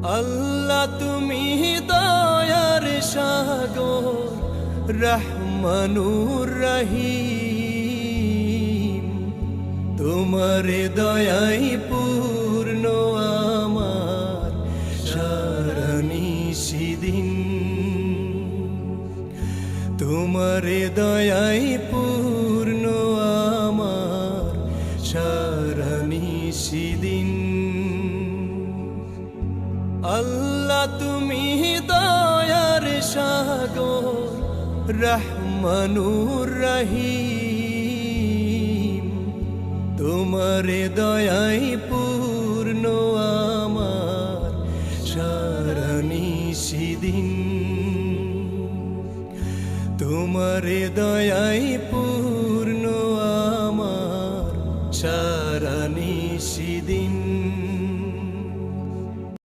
আল্লাহ তুমি দয়ার সাগর, রহমানুর রহিম। তোমার দয়াই পূর্ণ আমার সারা নিশিদিন। তোমার দয়াই পূর্ণ আমার সারা নিশিদিন। আল্লাহ তুমি দয়ার সাগর, রহমানুর রহিম। তোমার দয়াই পূর্ণ আমার সারা নিশিদিন। তোমার দয়াই